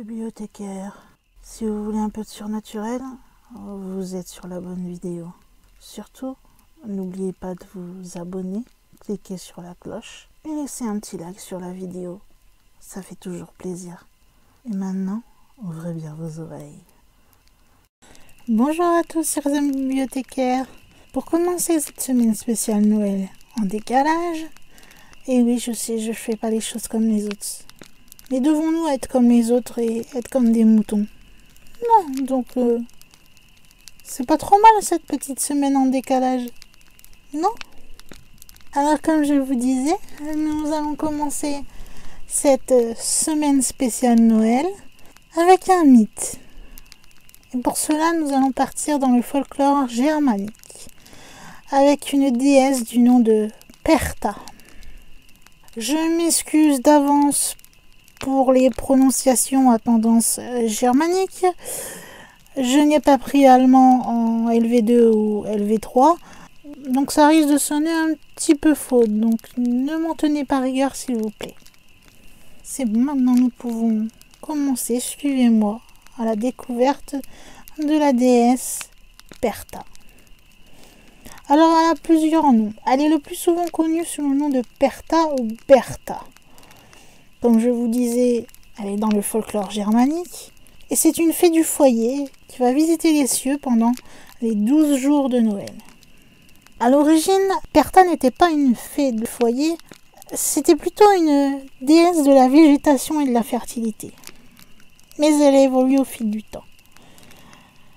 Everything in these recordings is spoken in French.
Bibliothécaire, si vous voulez un peu de surnaturel, vous êtes sur la bonne vidéo. Surtout, n'oubliez pas de vous abonner, cliquez sur la cloche et laissez un petit like sur la vidéo. Ça fait toujours plaisir. Et maintenant, ouvrez bien vos oreilles. Bonjour à tous, chers amis bibliothécaires. Pour commencer cette semaine spéciale Noël en décalage, et oui, je sais, je fais pas les choses comme les autres. Mais devons-nous être comme les autres et être comme des moutons? Non, donc c'est pas trop mal cette petite semaine en décalage, non? Alors comme je vous disais, nous allons commencer cette semaine spéciale Noël avec un mythe. Et pour cela, nous allons partir dans le folklore germanique avec une déesse du nom de Bertha. Je m'excuse d'avance pour les prononciations à tendance germanique. Je n'ai pas pris allemand en LV2 ou LV3, donc ça risque de sonner un petit peu faux, donc ne m'en tenez pas rigueur s'il vous plaît. C'est bon, maintenant nous pouvons commencer, suivez-moi, à la découverte de la déesse Bertha. Alors elle a plusieurs noms. Elle est le plus souvent connue sous le nom de Bertha ou Bertha. Comme je vous disais, elle est dans le folklore germanique. Et c'est une fée du foyer qui va visiter les cieux pendant les 12 jours de Noël. À l'origine, Bertha n'était pas une fée du foyer, c'était plutôt une déesse de la végétation et de la fertilité. Mais elle a évolué au fil du temps.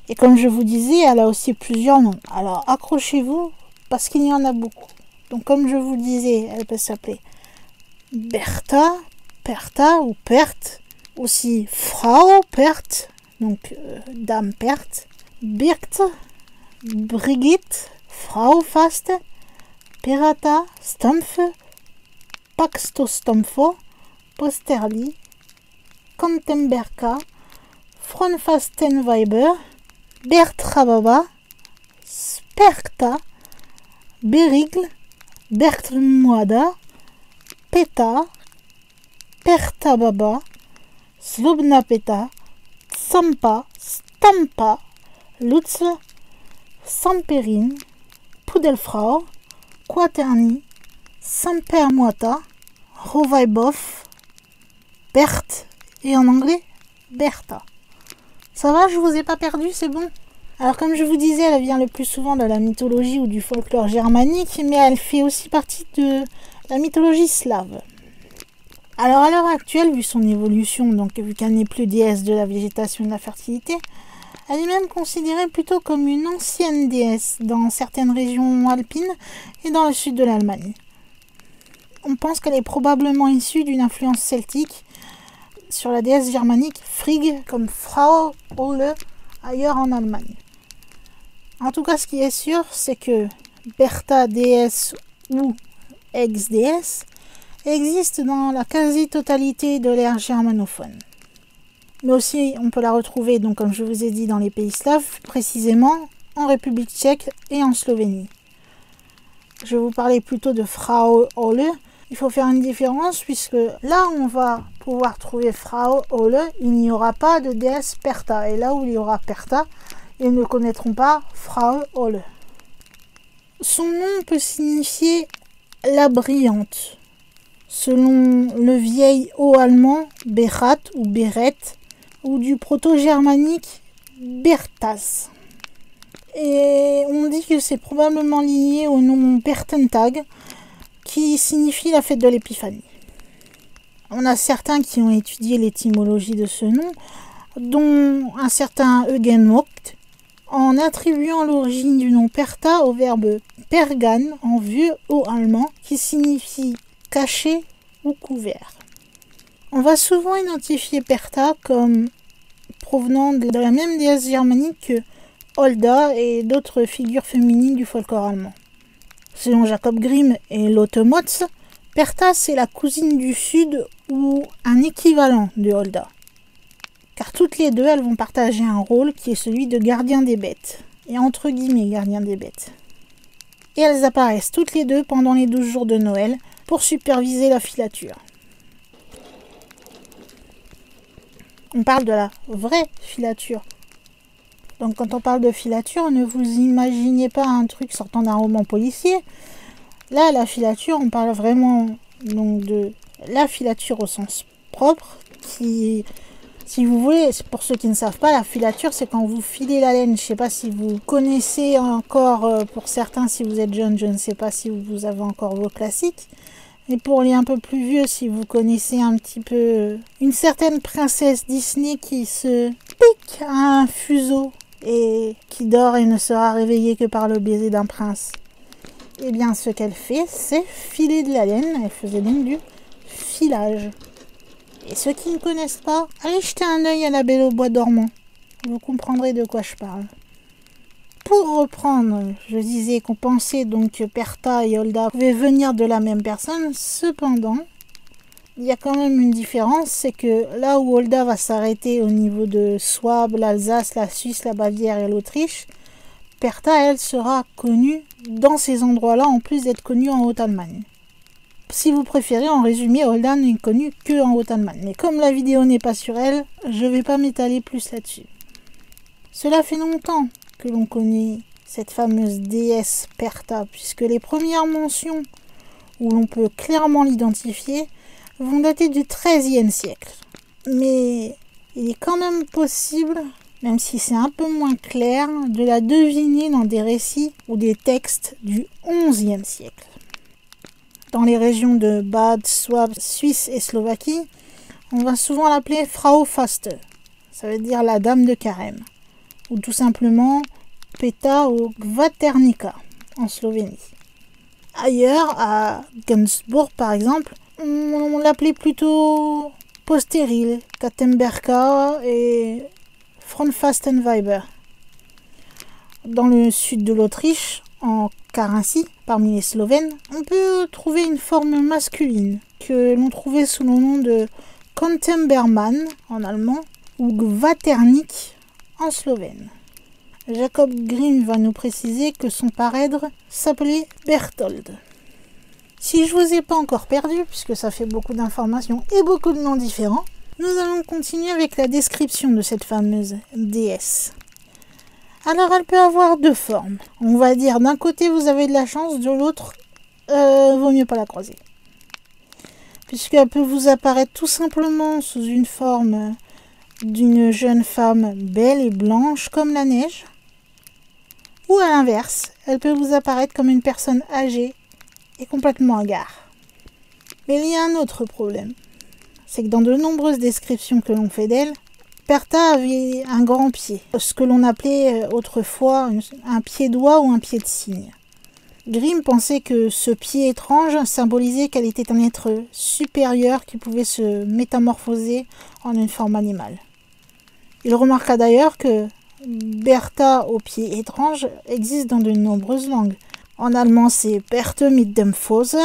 Et comme je vous disais, elle a aussi plusieurs noms. Alors accrochez-vous, parce qu'il y en a beaucoup. Donc comme je vous disais, elle peut s'appeler Bertha, Pertha ou Pert, aussi Frau Pert, donc Dame Pert, Birgt, Brigitte, Frau Faste, Perata, Stumpf, Paxto Stumpfo, Posterli, Contemberka, Fronfastenweiber, Bertrababa, Sperta, Berigl, Bertmuada, Peta, Pertababa, Slobnapeta, Tsampa, Stampa, Lutz, Samperin, Pudelfrau, Quaterni, Sampermoita, Rovaibof, Berthe et en anglais, Bertha. Ça va, je vous ai pas perdu, c'est bon? Alors comme je vous disais, elle vient le plus souvent de la mythologie ou du folklore germanique, mais elle fait aussi partie de la mythologie slave. Alors à l'heure actuelle, vu son évolution, donc vu qu'elle n'est plus déesse de la végétation et de la fertilité, elle est même considérée plutôt comme une ancienne déesse dans certaines régions alpines et dans le sud de l'Allemagne. On pense qu'elle est probablement issue d'une influence celtique sur la déesse germanique Frigg comme Frau Ole ailleurs en Allemagne. En tout cas, ce qui est sûr, c'est que Bertha déesse ou ex-déesse existe dans la quasi-totalité de l'ère germanophone. Mais aussi, on peut la retrouver, donc comme je vous ai dit, dans les pays slaves, précisément en République tchèque et en Slovénie. Je vais vous parler plutôt de Frau Ole. Il faut faire une différence puisque là où on va pouvoir trouver Frau Ole, il n'y aura pas de déesse Bertha. Et là où il y aura Bertha, ils ne connaîtront pas Frau Ole. Son nom peut signifier la brillante. Selon le vieil haut allemand Berat ou Beret, ou du proto-germanique Berthas. Et on dit que c'est probablement lié au nom Bertentag, qui signifie la fête de l'épiphanie. On a certains qui ont étudié l'étymologie de ce nom, dont un certain Eugen Vogt, en attribuant l'origine du nom Bertha au verbe pergan en vieux haut allemand, qui signifie caché ou couvert. On va souvent identifier Bertha comme provenant de la même déesse germanique que Holda et d'autres figures féminines du folklore allemand. Selon Jacob Grimm et Lotte Motz, Bertha c'est la cousine du sud ou un équivalent de Holda. Car toutes les deux, elles vont partager un rôle qui est celui de gardien des bêtes. Et entre guillemets, gardien des bêtes. Et elles apparaissent toutes les deux pendant les 12 jours de Noël pour superviser la filature. On parle de la vraie filature. Donc quand on parle de filature, ne vous imaginez pas un truc sortant d'un roman policier. Là, la filature, on parle vraiment donc de la filature au sens propre, qui, si vous voulez, pour ceux qui ne savent pas, la filature, c'est quand vous filez la laine. Je ne sais pas si vous connaissez encore, pour certains, si vous êtes jeune, je ne sais pas si vous avez encore vos classiques. Et pour les un peu plus vieux, si vous connaissez un petit peu une certaine princesse Disney qui se pique à un fuseau et qui dort et ne sera réveillée que par le baiser d'un prince. Eh bien, ce qu'elle fait, c'est filer de la laine. Elle faisait donc du filage. Et ceux qui ne connaissent pas, allez jeter un œil à La Belle au bois dormant. Vous comprendrez de quoi je parle. Pour reprendre, je disais qu'on pensait donc que Bertha et Holda pouvaient venir de la même personne. Cependant, il y a quand même une différence, c'est que là où Holda va s'arrêter au niveau de Souabe, l'Alsace, la Suisse, la Bavière et l'Autriche, Bertha, elle, sera connue dans ces endroits-là, en plus d'être connue en Haute-Allemagne. Si vous préférez, en résumé, Holda n'est connue que en Haute-Allemagne. Mais comme la vidéo n'est pas sur elle, je ne vais pas m'étaler plus là-dessus. Cela fait longtemps que l'on connaît cette fameuse déesse Bertha, puisque les premières mentions où l'on peut clairement l'identifier vont dater du XIIIe siècle. Mais il est quand même possible, même si c'est un peu moins clair, de la deviner dans des récits ou des textes du XIe siècle. Dans les régions de Bade, Souabe, Suisse et Slovaquie, on va souvent l'appeler Frau Faste, ça veut dire la dame de carême, ou tout simplement Peta ou Gvaternica en Slovénie. Ailleurs, à Günzburg par exemple, on l'appelait plutôt Posteril, Katemberka et Fronfastenweiber. Dans le sud de l'Autriche, en Carinthie, parmi les Slovènes, on peut trouver une forme masculine que l'on trouvait sous le nom de Kontembermann en allemand ou Gvaternik en slovène. Jacob Grimm va nous préciser que son parèdre s'appelait Berthold. Si je vous ai pas encore perdu, puisque ça fait beaucoup d'informations et beaucoup de noms différents, nous allons continuer avec la description de cette fameuse déesse. Alors elle peut avoir deux formes. On va dire d'un côté vous avez de la chance, de l'autre vaut mieux pas la croiser. Puisqu'elle peut vous apparaître tout simplement sous une forme d'une jeune femme belle et blanche comme la neige. Ou à l'inverse, elle peut vous apparaître comme une personne âgée et complètement hagard. Mais il y a un autre problème. C'est que dans de nombreuses descriptions que l'on fait d'elle, Bertha avait un grand pied, ce que l'on appelait autrefois un pied doigt ou un pied de cygne. Grimm pensait que ce pied étrange symbolisait qu'elle était un être supérieur qui pouvait se métamorphoser en une forme animale. Il remarqua d'ailleurs que Bertha au pied étrange existe dans de nombreuses langues. En allemand, c'est Berthe mit dem Fuße.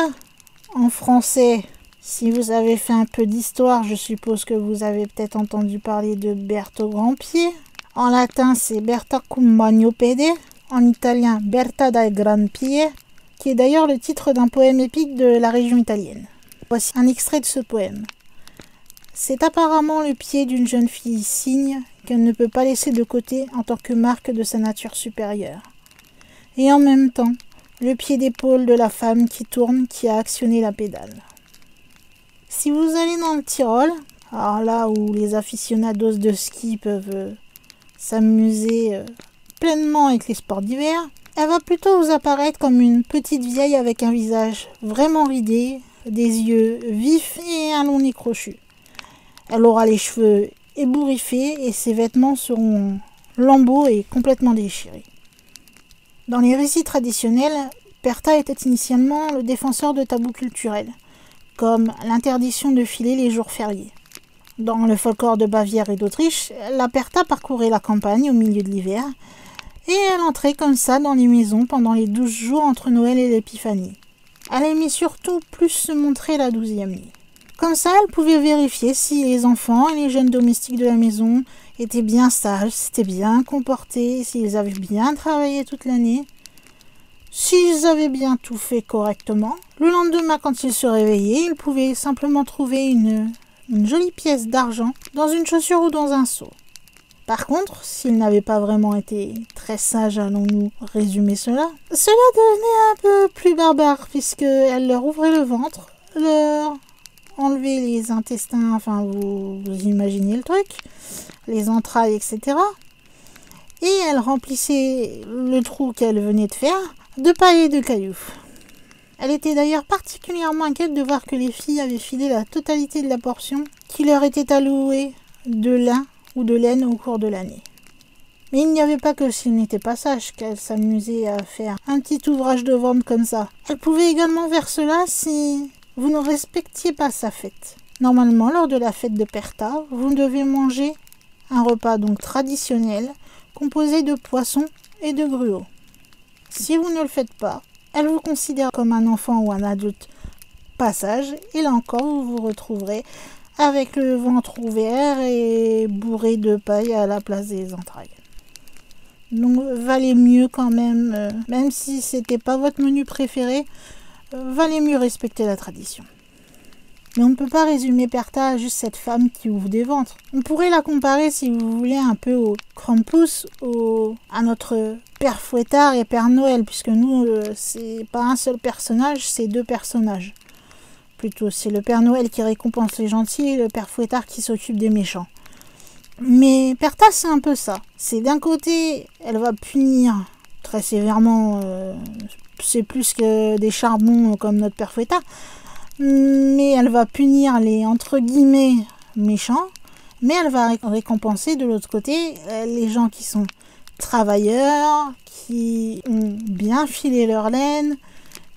En français, si vous avez fait un peu d'histoire, je suppose que vous avez peut-être entendu parler de Berthe au grand pied. En latin, c'est Bertha cum magno pede. En italien, Bertha dal gran pied, qui est d'ailleurs le titre d'un poème épique de la région italienne. Voici un extrait de ce poème. C'est apparemment le pied d'une jeune fille cygne qu'elle ne peut pas laisser de côté en tant que marque de sa nature supérieure. Et en même temps, le pied d'épaule de la femme qui tourne, qui a actionné la pédale. Si vous allez dans le Tyrol, alors là où les aficionados de ski peuvent s'amuser pleinement avec les sports d'hiver, elle va plutôt vous apparaître comme une petite vieille avec un visage vraiment ridé, des yeux vifs et un long nez crochu. Elle aura les cheveux ébouriffés et ses vêtements seront lambeaux et complètement déchirés. Dans les récits traditionnels, Bertha était initialement le défenseur de tabous culturels, comme l'interdiction de filer les jours fériés. Dans le folklore de Bavière et d'Autriche, la Bertha parcourait la campagne au milieu de l'hiver et elle entrait comme ça dans les maisons pendant les 12 jours entre Noël et l'Épiphanie. Elle aimait surtout plus se montrer la 12e nuit. Comme ça, elle pouvait vérifier si les enfants et les jeunes domestiques de la maison étaient bien sages, s'étaient bien comportés, s'ils avaient bien travaillé toute l'année. S'ils avaient bien tout fait correctement, le lendemain, quand ils se réveillaient, ils pouvaient simplement trouver une une jolie pièce d'argent dans une chaussure ou dans un seau. Par contre, s'ils n'avaient pas vraiment été très sages, allons-nous résumer cela devenait un peu plus barbare, puisqu'elle leur ouvrait le ventre, leur enlevait les intestins, enfin vous imaginez le truc, les entrailles, etc. Et elle remplissait le trou qu'elle venait de faire de paille et de cailloux. Elle était d'ailleurs particulièrement inquiète de voir que les filles avaient filé la totalité de la portion qui leur était allouée de lin ou de laine au cours de l'année. Mais il n'y avait pas que s'ils n'étaient pas sages qu'elle s'amusait à faire un petit ouvrage de vente comme ça. Elle pouvait également faire cela si vous ne respectiez pas sa fête. Normalement, lors de la fête de Perta, vous devez manger un repas donc traditionnel composé de poissons et de gruau. Si vous ne le faites pas, elle vous considère comme un enfant ou un adulte pas sage, et là encore vous vous retrouverez avec le ventre ouvert et bourré de paille à la place des entrailles. Donc valait mieux quand même si c'était pas votre menu préféré, valait mieux respecter la tradition. Mais on ne peut pas résumer Perta à juste cette femme qui ouvre des ventres. On pourrait la comparer, si vous voulez, un peu au Krampus, à notre Père Fouettard et Père Noël, puisque nous, c'est pas un seul personnage, c'est deux personnages. Plutôt, c'est le Père Noël qui récompense les gentils et le Père Fouettard qui s'occupe des méchants. Mais Perta, c'est un peu ça. C'est d'un côté, elle va punir très sévèrement, c'est plus que des charbons comme notre Père Fouettard, mais elle va punir les entre guillemets méchants, mais elle va récompenser de l'autre côté les gens qui sont travailleurs, qui ont bien filé leur laine,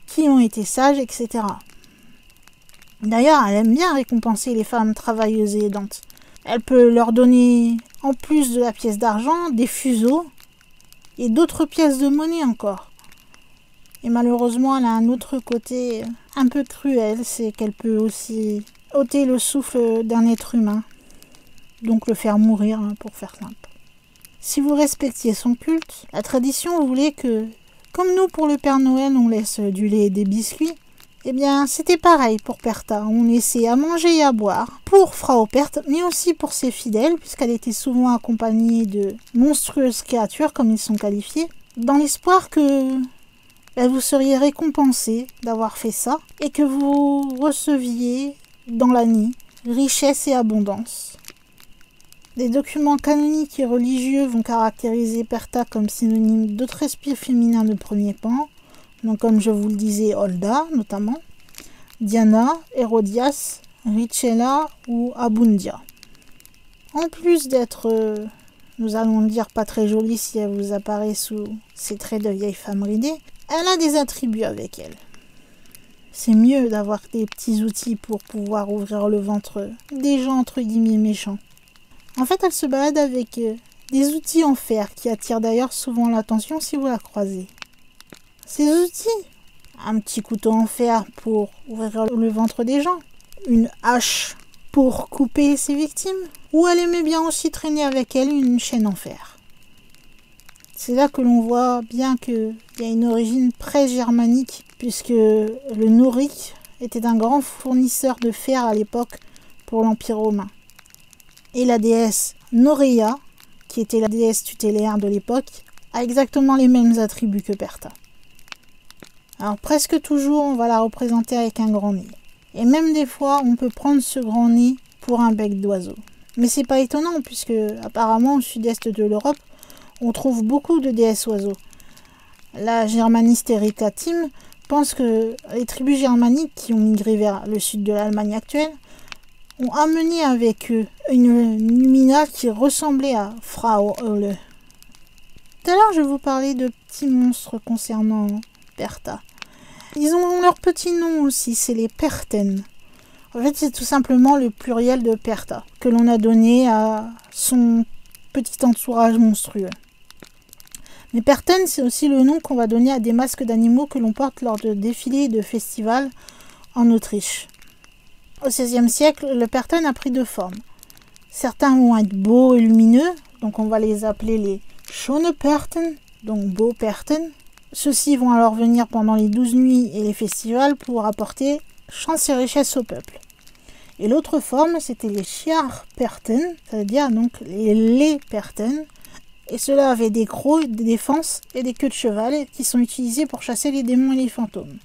qui ont été sages, etc. D'ailleurs, elle aime bien récompenser les femmes travailleuses et aidantes. Elle peut leur donner, en plus de la pièce d'argent, des fuseaux et d'autres pièces de monnaie encore. Et malheureusement, elle a un autre côté un peu cruel, c'est qu'elle peut aussi ôter le souffle d'un être humain, donc le faire mourir, pour faire simple. Si vous respectiez son culte, la tradition voulait que, comme nous pour le Père Noël, on laisse du lait et des biscuits, eh bien, c'était pareil pour Perta. On laissait à manger et à boire pour Frau Pert, mais aussi pour ses fidèles, puisqu'elle était souvent accompagnée de monstrueuses créatures, comme ils sont qualifiés, dans l'espoir que vous seriez récompensé d'avoir fait ça, et que vous receviez dans l'année richesse et abondance. Des documents canoniques et religieux vont caractériser Perta comme synonyme d'autres esprits féminins de premier plan, donc comme je vous le disais, Holda notamment, Diana, Hérodias, Richella ou Abundia. En plus d'être, nous allons le dire, pas très jolie si elle vous apparaît sous ses traits de vieille femme ridée, elle a des attributs avec elle. C'est mieux d'avoir des petits outils pour pouvoir ouvrir le ventre des gens entre guillemets méchants. En fait, elle se balade avec des outils en fer qui attirent d'ailleurs souvent l'attention si vous la croisez. Ces outils, un petit couteau en fer pour ouvrir le ventre des gens, une hache pour couper ses victimes, ou elle aimait bien aussi traîner avec elle une chaîne en fer. C'est là que l'on voit bien qu'il y a une origine pré-germanique, puisque le Norique était un grand fournisseur de fer à l'époque pour l'Empire romain. Et la déesse Norea, qui était la déesse tutélaire de l'époque, a exactement les mêmes attributs que Perta. Alors presque toujours, on va la représenter avec un grand nez. Et même des fois, on peut prendre ce grand nez pour un bec d'oiseau. Mais c'est pas étonnant, puisque apparemment au sud-est de l'Europe, on trouve beaucoup de déesses oiseaux. La germaniste Erika Thimm pense que les tribus germaniques qui ont migré vers le sud de l'Allemagne actuelle ont amené avec eux une lumina qui ressemblait à Frau Hölle. Tout à l'heure, je vous parlais de petits monstres concernant Perta. Ils ont leur petit nom aussi, c'est les Perten. En fait, c'est tout simplement le pluriel de Perta, que l'on a donné à son petit entourage monstrueux. Mais Perten, c'est aussi le nom qu'on va donner à des masques d'animaux que l'on porte lors de défilés et de festivals en Autriche. Au XVIe siècle, le Perten a pris deux formes. Certains vont être beaux et lumineux, donc on va les appeler les Schöne Perten, donc beaux Perten. Ceux-ci vont alors venir pendant les 12 nuits et les festivals pour apporter chance et richesse au peuple. Et l'autre forme, c'était les Sjarperten, c'est-à-dire donc les Léperten. Et cela avait des crocs, des défenses et des queues de cheval qui sont utilisées pour chasser les démons et les fantômes.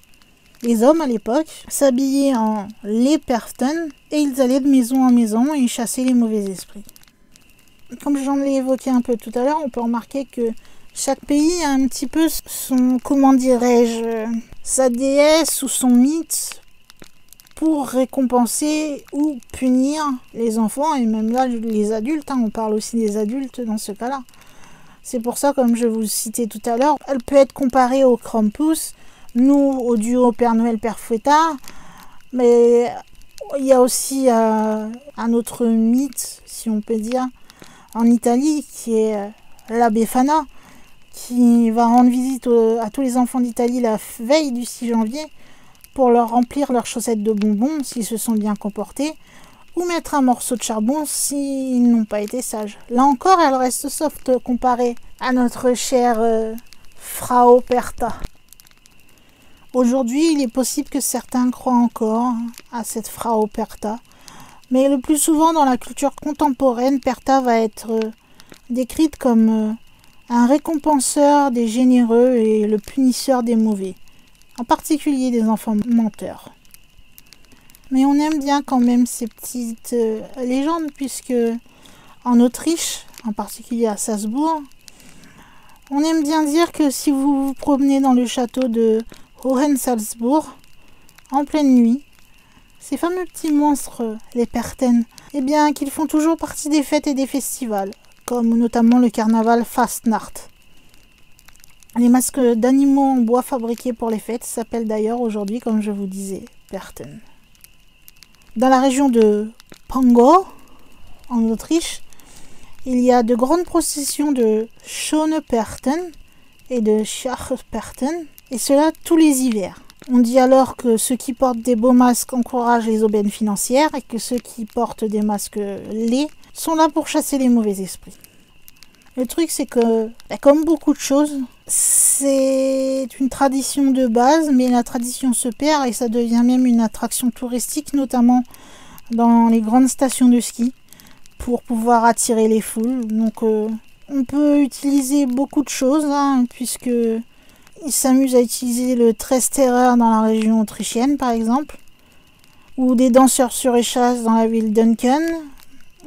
Les hommes, à l'époque, s'habillaient en Léperten et ils allaient de maison en maison et chassaient les mauvais esprits. Comme j'en ai évoqué un peu tout à l'heure, on peut remarquer que chaque pays a un petit peu son, comment dirais-je, sa déesse ou son mythe pour récompenser ou punir les enfants et même là les adultes. On parle aussi des adultes dans ce cas-là. C'est pour ça, comme je vous le citais tout à l'heure, elle peut être comparée au Krampus, nous au duo Père Noël Père Fouettard, mais il y a aussi un autre mythe, si on peut dire, en Italie, qui est la Befana, qui va rendre visite à tous les enfants d'Italie la veille du 6 janvier pour leur remplir leurs chaussettes de bonbons s'ils se sont bien comportés, ou mettre un morceau de charbon s'ils n'ont pas été sages. Là encore, elle reste soft comparée à notre chère Frau Perta. Aujourd'hui, il est possible que certains croient encore à cette Frau Perta, mais le plus souvent dans la culture contemporaine, Perta va être décrite comme un récompenseur des généreux et le punisseur des mauvais, en particulier des enfants menteurs. Mais on aime bien quand même ces petites légendes, puisque en Autriche, en particulier à Salzbourg, on aime bien dire que si vous vous promenez dans le château de Hohensalzbourg, en pleine nuit, ces fameux petits monstres, les Perten, eh bien qu'ils font toujours partie des fêtes et des festivals, comme notamment le carnaval Fastnacht. Les masques d'animaux en bois fabriqués pour les fêtes s'appellent d'ailleurs aujourd'hui, comme je vous disais, Perten. Dans la région de Pankow, en Autriche, il y a de grandes processions de Schöneperten et de Sjarperten, et cela tous les hivers. On dit alors que ceux qui portent des beaux masques encouragent les aubaines financières et que ceux qui portent des masques laids sont là pour chasser les mauvais esprits. Le truc, c'est que, comme beaucoup de choses, c'est une tradition de base, mais la tradition se perd et ça devient même une attraction touristique, notamment dans les grandes stations de ski, pour pouvoir attirer les foules. Donc, on peut utiliser beaucoup de choses, puisque ils s'amusent à utiliser le Tresterer dans la région autrichienne, par exemple, ou des danseurs sur échasse dans la ville d'Unken,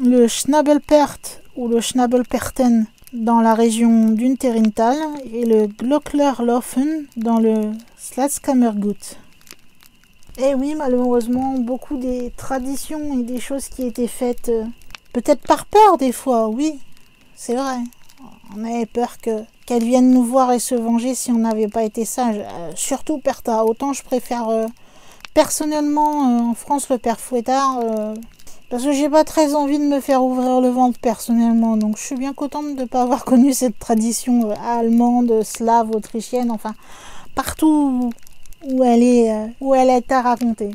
le Schnabelpert ou le Schnabelperten dans la région d'Unterintal et le Glocklerlaufen dans le Slatskammergut. Et oui, malheureusement, beaucoup des traditions et des choses qui étaient faites, peut-être par peur des fois, oui, c'est vrai. On avait peur qu'elle vienne nous voir et se venger si on n'avait pas été sage. Surtout Perta. Autant je préfère personnellement en France le Père Fouettard, parce que j'ai pas très envie de me faire ouvrir le ventre personnellement. Donc je suis bien contente de ne pas avoir connu cette tradition allemande, slave, autrichienne, enfin partout où elle est à raconter.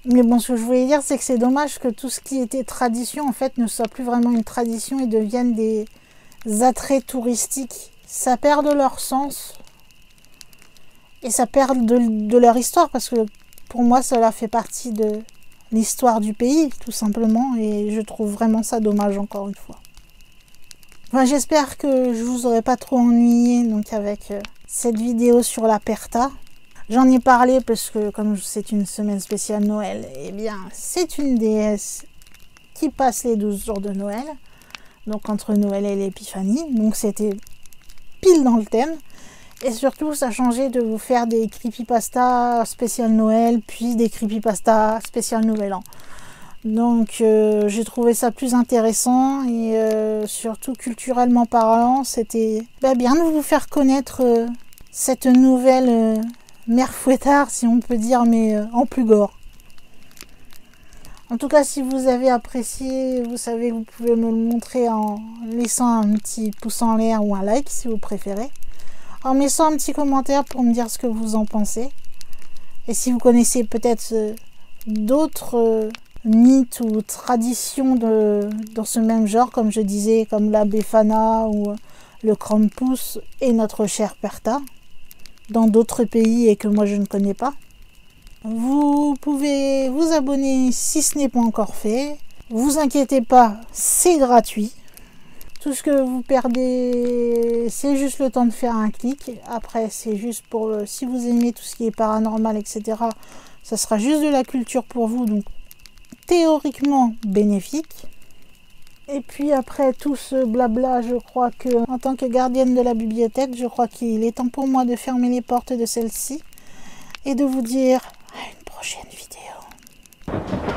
Mais bon, ce que je voulais dire, c'est que c'est dommage que tout ce qui était tradition, en fait, ne soit plus vraiment une tradition et devienne des attraits touristiques. Ça perd de leur sens et ça perd de leur histoire, parce que pour moi, cela fait partie de l'histoire du pays, tout simplement, et je trouve vraiment ça dommage, encore une fois. Enfin, j'espère que je vous aurai pas trop ennuyé donc avec cette vidéo sur la Perta. J'en ai parlé parce que, comme c'est une semaine spéciale Noël, eh bien, c'est une déesse qui passe les 12 jours de Noël, donc entre Noël et l'Épiphanie, donc c'était pile dans le thème. Et surtout, ça changeait de vous faire des creepypasta spécial Noël, puis des creepypasta spécial Nouvel An. Donc, j'ai trouvé ça plus intéressant et surtout culturellement parlant, c'était bien de vous faire connaître cette nouvelle Mère Fouettard, si on peut dire, mais en plus gore. En tout cas, si vous avez apprécié, vous savez, vous pouvez me le montrer en laissant un petit pouce en l'air ou un like si vous préférez. En me laissant un petit commentaire pour me dire ce que vous en pensez. Et si vous connaissez peut-être d'autres mythes ou traditions dans ce même genre, comme je disais, comme la Befana ou le Krampus et notre chère Perta, dans d'autres pays et que moi je ne connais pas. Vous pouvez vous abonner si ce n'est pas encore fait. Vous inquiétez pas, c'est gratuit. Tout ce que vous perdez, c'est juste le temps de faire un clic. Après, c'est juste pour, si vous aimez tout ce qui est paranormal, etc., ça sera juste de la culture pour vous, donc théoriquement bénéfique. Et puis après tout ce blabla, je crois que, en tant que gardienne de la bibliothèque, je crois qu'il est temps pour moi de fermer les portes de celle-ci et de vous dire à une prochaine vidéo.